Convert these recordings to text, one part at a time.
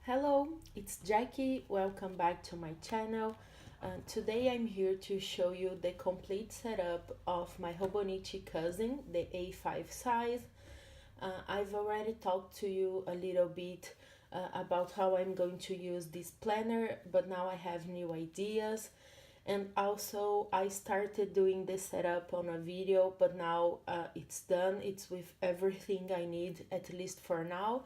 Hello, it's Jackie. Welcome back to my channel. Today I'm here to show you the complete setup of my Hobonichi cousin, the A5 size. I've already talked to you a little bit about how I'm going to use this planner, but now I have new ideas. And also I started doing the setup on a video, but now it's done. It's with everything I need, at least for now,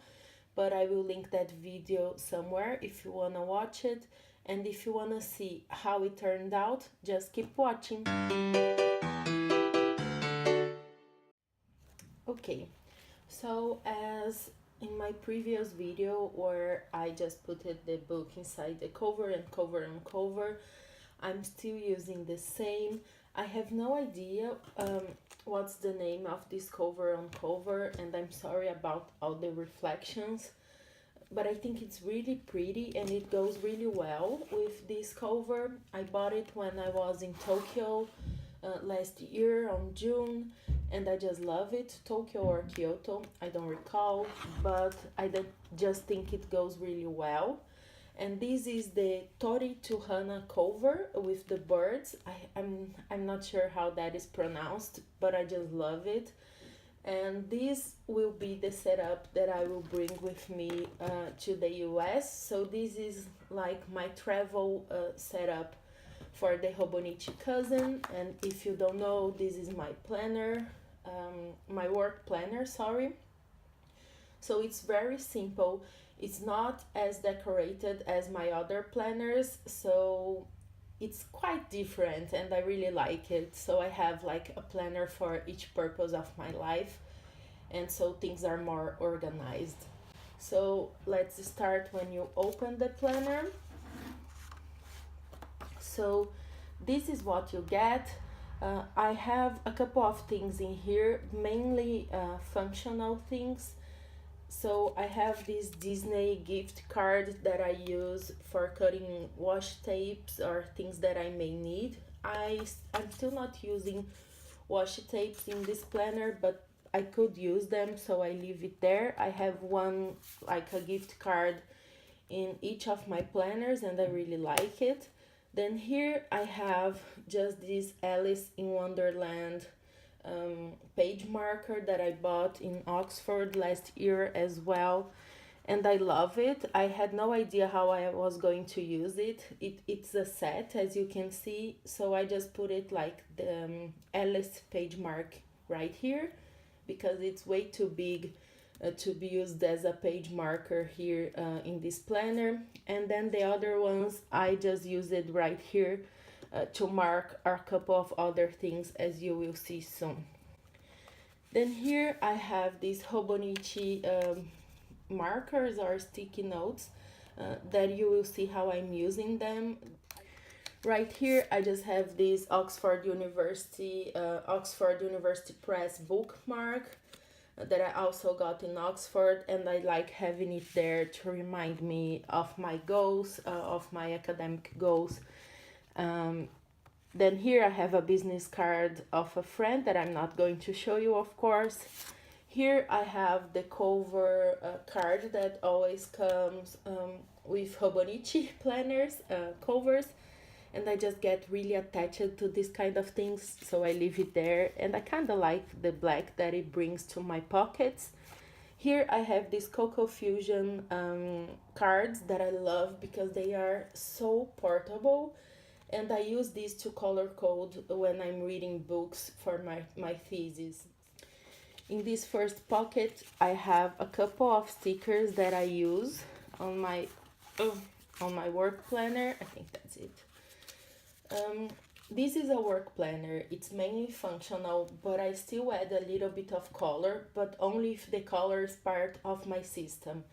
but I will link that video somewhere if you wanna watch it. And if you wanna see how it turned out, just keep watching. Okay, so as in my previous video where I just put the book inside the cover and cover, I'm still using the same. I have no idea what's the name of this cover on cover, and I'm sorry about all the reflections, but I think it's really pretty and it goes really well with this cover. I bought it when I was in Tokyo last year on June, and I just love it. Tokyo or Kyoto, I don't recall, but just think it goes really well. And this is the Tori to Hana cover with the birds. I'm not sure how that is pronounced, but I just love it. And this will be the setup that I will bring with me to the US. So this is like my travel setup for the Hobonichi cousin. And if you don't know, this is my planner, my work planner, sorry. So it's very simple. It's not as decorated as my other planners, so it's quite different and I really like it. So I have like a planner for each purpose of my life, and so things are more organized. So let's start when you open the planner. So this is what you get. I have a couple of things in here, mainly functional things. So I have this Disney gift card that I use for cutting washi tapes or things that I may need. I'm still not using washi tapes in this planner, but I could use them, so I leave it there. I have one, like a gift card in each of my planners, and I really like it. Then here I have just this Alice in Wonderland page marker that I bought in Oxford last year as well, and I love it. I had no idea how I was going to use it. It's a set, as you can see, so I just put it like the Alice page mark right here because it's way too big to be used as a page marker here in this planner. And then the other ones I just use it right here to mark a couple of other things, as you will see soon. Then here I have these Hobonichi markers or sticky notes that you will see how I'm using them. Right here I just have this Oxford University Press bookmark that I also got in Oxford, and I like having it there to remind me of my goals, of my academic goals. Then here I have a business card of a friend that I'm not going to show you, of course. Here I have the cover card that always comes with Hobonichi planners, covers, and I just get really attached to this kind of things, so I leave it there. And I kind of like the black that it brings to my pockets. Here I have these Cocoa Fusion cards that I love because they are so portable, and I use these to color code when I'm reading books for my thesis. In this first pocket I have a couple of stickers that I use on my work planner. I think that's it. This is a work planner. It's mainly functional, but I still add a little bit of color, but only if the color is part of my system.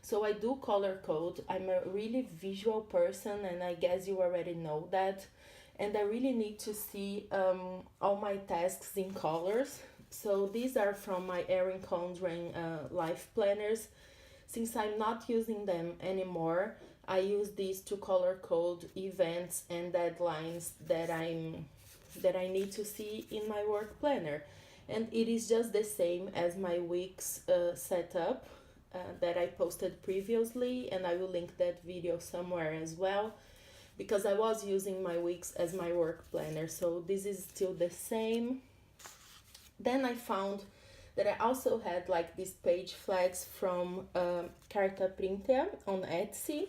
So I do color code. I'm a really visual person, and I guess you already know that. And I really need to see all my tasks in colors. So these are from my Erin Condren life planners. Since I'm not using them anymore, I use these to color code events and deadlines that I need to see in my work planner. And it is just the same as my week's setup. that I posted previously, and I will link that video somewhere as well, because I was using my weeks as my work planner, so this is still the same. Then I found that I also had like these page flags from Carta Printa on Etsy.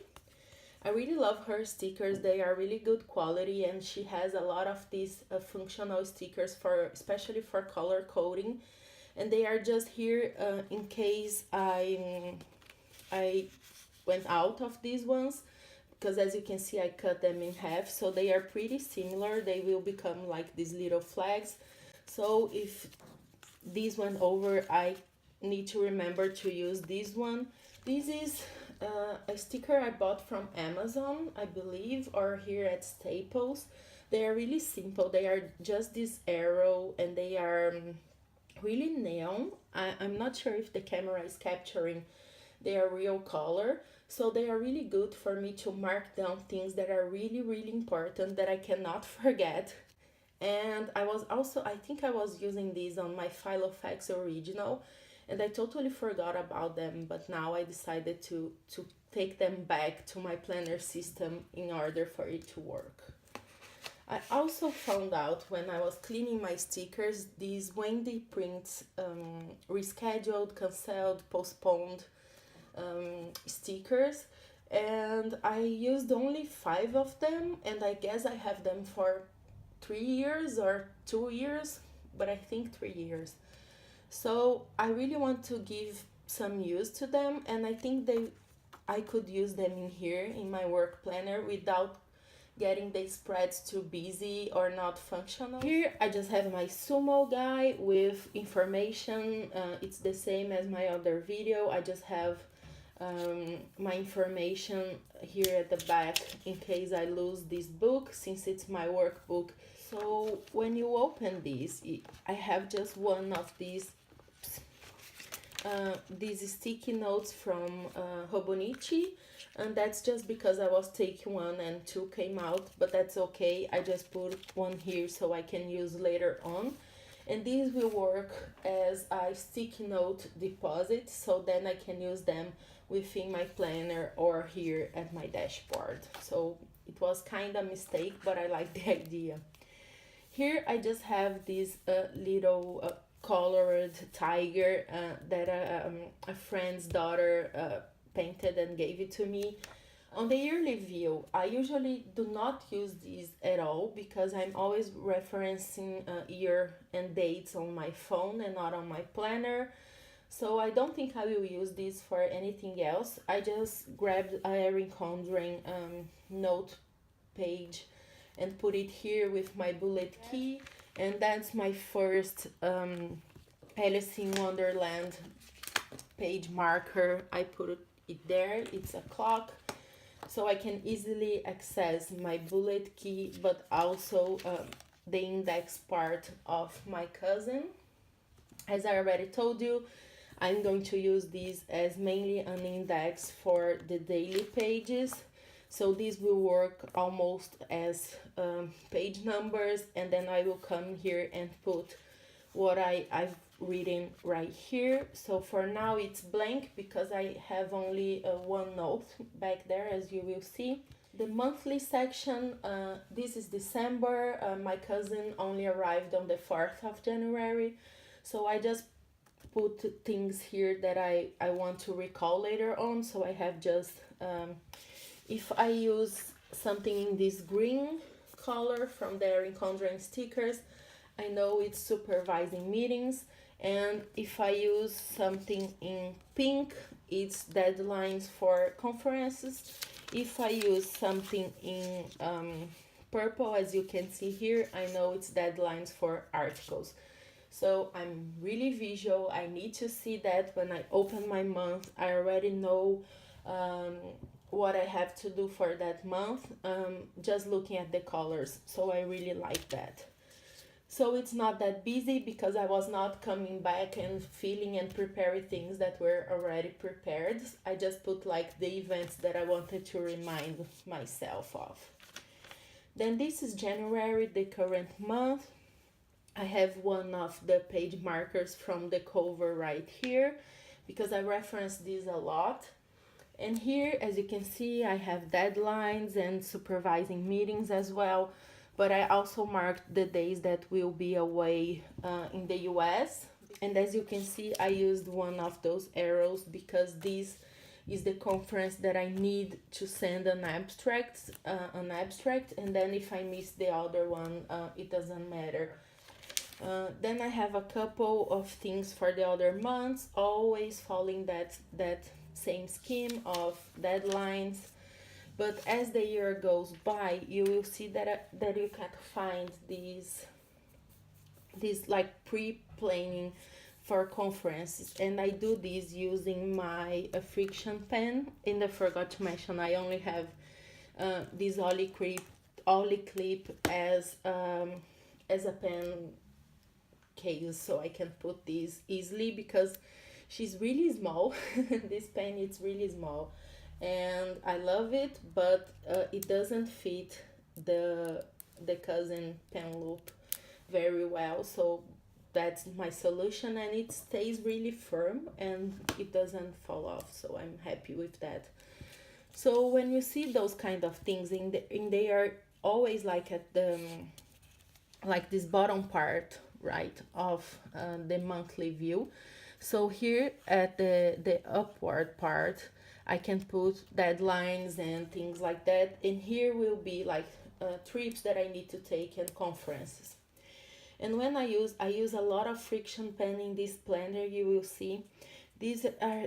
I really love her stickers. They are really good quality, and she has a lot of these functional stickers for, especially for color coding, and they are just here in case I went out of these ones, because as you can see I cut them in half, so they are pretty similar. They will become like these little flags, so if these went over, I need to remember to use this one. This is a sticker I bought from Amazon, I believe, or here at Staples. They are really simple. They are just this arrow, and they are really neon. I'm not sure if the camera is capturing their real color, so they are really good for me to mark down things that are really, really important that I cannot forget. And I think I was using these on my Filofax original, and I totally forgot about them, but now I decided to take them back to my planner system in order for it to work. I also found out when I was cleaning my stickers, these Wendy prints rescheduled, cancelled, postponed stickers, and I used only 5 of them, and I guess I have them for 3 years or 2 years, but I think 3 years. So I really want to give some use to them, and I think I could use them in here in my work planner without getting the spreads too busy or not functional. Here I just have my sumo guy with information. It's the same as my other video. I just have my information here at the back in case I lose this book, since it's my workbook. So when you open this, I have just one of these sticky notes from Hobonichi, and that's just because I was taking one and 2 came out, but that's okay. I just put one here so I can use later on, and these will work as a sticky note deposit, so then I can use them within my planner or here at my dashboard. So it was kind of a mistake, but I like the idea. Here I just have this little colored tiger that a friend's daughter painted and gave it to me. On the yearly view, I usually do not use these at all because I'm always referencing year and dates on my phone and not on my planner. So I don't think I will use this for anything else. I just grabbed a Erin Condren note page and put it here with my bullet key, and that's my first Alice in Wonderland page marker. I put it there. It's a clock, so I can easily access my bullet key, but also the index part of my cousin. As I already told you, I'm going to use this as mainly an index for the daily pages. So these will work almost as page numbers, and then I will come here and put what I've written right here. So for now it's blank because I have only one note back there, as you will see. The monthly section, this is December. My cousin only arrived on the 4th of January, so I just put things here that I want to recall later on. So I have just, if I use something in this green color from the Erin Condren stickers, I know it's supervising meetings, and if I use something in pink, it's deadlines for conferences. If I use something in purple, as you can see here, I know it's deadlines for articles. So I'm really visual. I need to see that when I open my month, I already know what I have to do for that month, just looking at the colors. So I really like that. So it's not that busy because I was not coming back and filling and preparing things that were already prepared. I just put like the events that I wanted to remind myself of. Then this is January, the current month. I have one of the page markers from the cover right here because I reference this a lot. And here, as you can see, I have deadlines and supervising meetings as well, but I also marked the days that will be away in the US. And as you can see, I used one of those arrows because this is the conference that I need to send an abstract, and then if I miss the other one, it doesn't matter. Then I have a couple of things for the other months, always following that same scheme of deadlines. But as the year goes by, you will see that you can find these like pre-planning for conferences, and I do this using my friction pen. And I forgot to mention, I only have this Ollie clip as a pen case, so I can put this easily because she's really small. This pen is really small, and I love it, but it doesn't fit the cousin pen loop very well. So that's my solution, and it stays really firm and it doesn't fall off. So I'm happy with that. So when you see those kind of things they are always like at the like this bottom part, right, of the monthly view. So here at the upward part, I can put deadlines and things like that. And here will be like trips that I need to take and conferences. And when I use a lot of friction pen in this planner, you will see these are,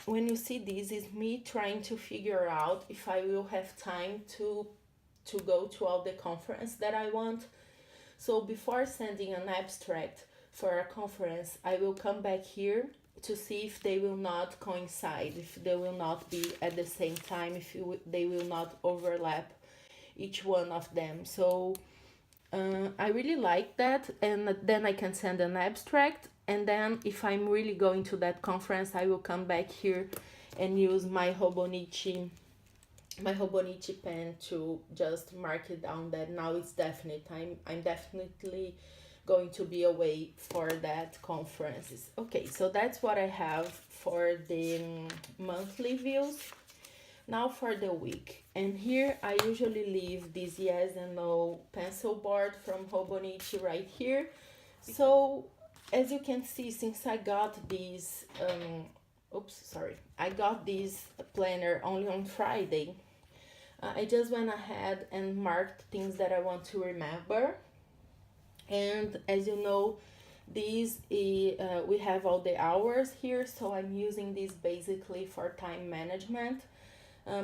when you see this is me trying to figure out if I will have time to go to all the conference that I want. So before sending an abstract for a conference, I will come back here to see if they will not coincide, if they will not be at the same time, if they will not overlap each one of them. So I really like that, and then I can send an abstract, and then if I'm really going to that conference, I will come back here and use my Hobonichi pen to just mark it down that now it's definite. I'm definitely going to be away for that conferences. Okay, so that's what I have for the monthly views. Now for the week, and here I usually leave this yes and no pencil board from Hobonichi right here. So as you can see, since I got this I got this planner only on Friday, I just went ahead and marked things that I want to remember. And as you know, we have all the hours here, so I'm using this basically for time management.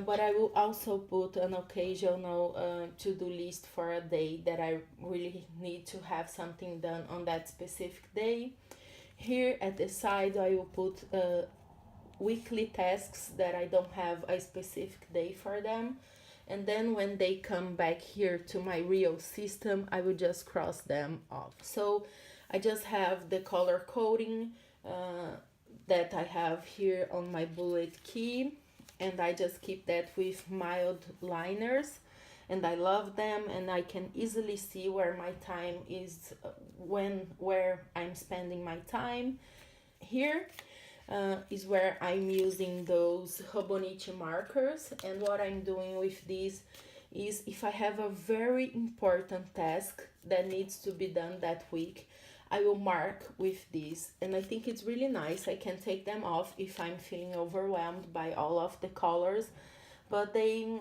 But I will also put an occasional to-do list for a day that I really need to have something done on that specific day. Here at the side, I will put weekly tasks that I don't have a specific day for them. And then when they come back here to my real system, I will just cross them off. So I just have the color coding that I have here on my bullet key, and I just keep that with mild liners, and I love them, and I can easily see where my time is, where I'm spending my time. Here is where I'm using those Hobonichi markers, and what I'm doing with these is if I have a very important task that needs to be done that week, I will mark with this, and I think it's really nice. I can take them off if I'm feeling overwhelmed by all of the colors, but they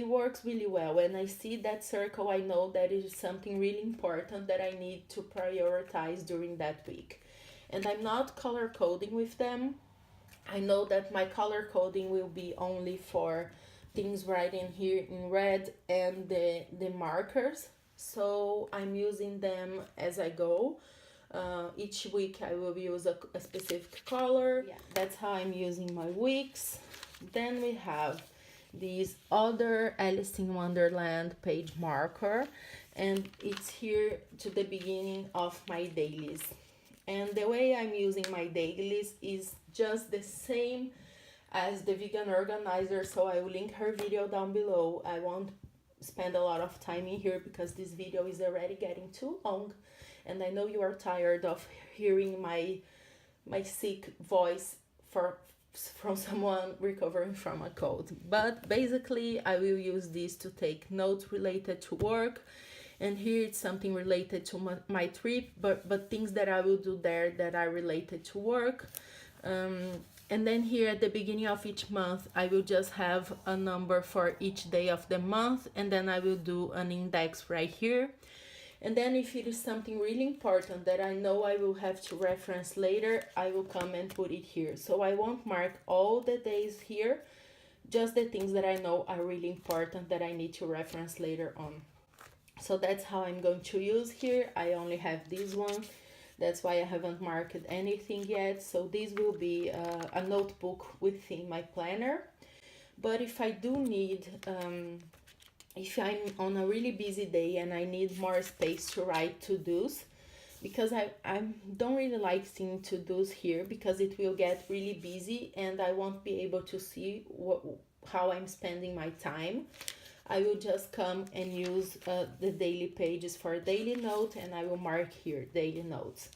work really well. When I see that circle, I know that it is something really important that I need to prioritize during that week. And I'm not color coding with them. I know that my color coding will be only for things right in here in red and the markers. So I'm using them as I go. Each week I will use a specific color. Yeah, that's how I'm using my weeks. Then we have this other Alice in Wonderland page marker, and it's here to the beginning of my dailies. And the way I'm using my dailies is just the same as the vegan organizer, so I will link her video down below. I won't spend a lot of time in here because this video is already getting too long, and I know you are tired of hearing my my sick voice from someone recovering from a cold. But basically I will use this to take notes related to work, and here it's something related to my trip, but things that I will do there that are related to work. And then here at the beginning of each month I will just have a number for each day of the month, and then I will do an index right here. And then if it is something really important that I know I will have to reference later, I will come and put it here. So I won't mark all the days here, just the things that I know are really important that I need to reference later on. So that's how I'm going to use here. I only have this one. That's why I haven't marked anything yet. So this will be a notebook within my planner. But if I do need, if I'm on a really busy day and I need more space to write to-dos, because I don't really like seeing to-dos here because it will get really busy and I won't be able to see how I'm spending my time. I will just come and use the daily pages for daily note, and I will mark here daily notes.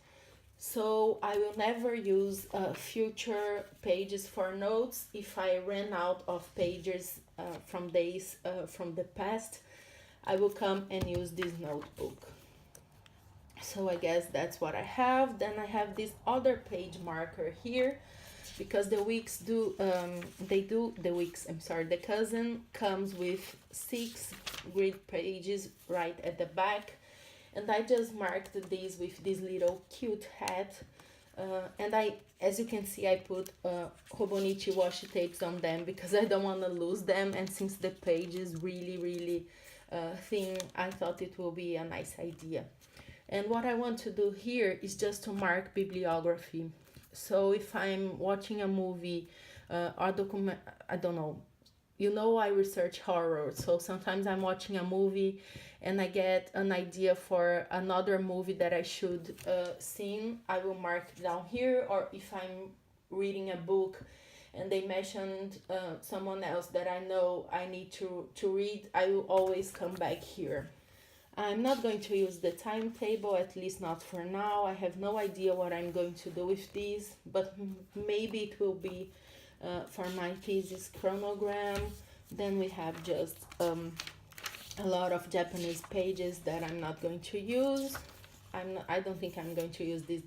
So I will never use future pages for notes. If I ran out of pages from days from the past, I will come and use this notebook. So I guess that's what I have. Then I have this other page marker here, because the weeks do, the cousin comes with 6 grid pages right at the back. And I just marked these with this little cute hat. And as you can see, I put Hobonichi washi tapes on them because I don't want to lose them. And since the page is really, really thin, I thought it will be a nice idea. And what I want to do here is just to mark bibliography. So if I'm watching a movie or document, I don't know, I research horror. So sometimes I'm watching a movie and I get an idea for another movie that I should see. I will mark it down here. Or if I'm reading a book and they mentioned someone else that I know I need to read, I will always come back here. I'm not going to use the timetable, at least not for now. I have no idea what I'm going to do with these, but maybe it will be for my thesis chronogram. Then we have just a lot of Japanese pages that I'm not going to use. I don't think I'm going to use this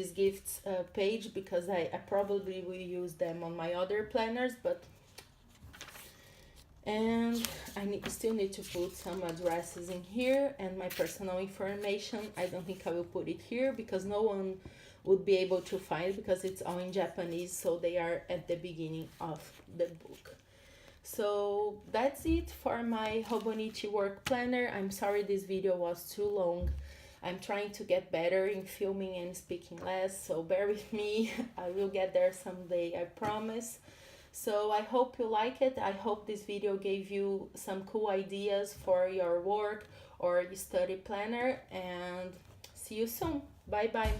gifts page because I probably will use them on my other planners, and I still need to put some addresses in here and my personal information. I don't think I will put it here because no one would be able to find it because it's all in Japanese, so they are at the beginning of the book. So that's it for my Hobonichi work planner. I'm sorry this video was too long. I'm trying to get better in filming and speaking less, so bear with me. I will get there someday, I promise. So I hope you like it. I hope this video gave you some cool ideas for your work or study planner, and see you soon. Bye bye.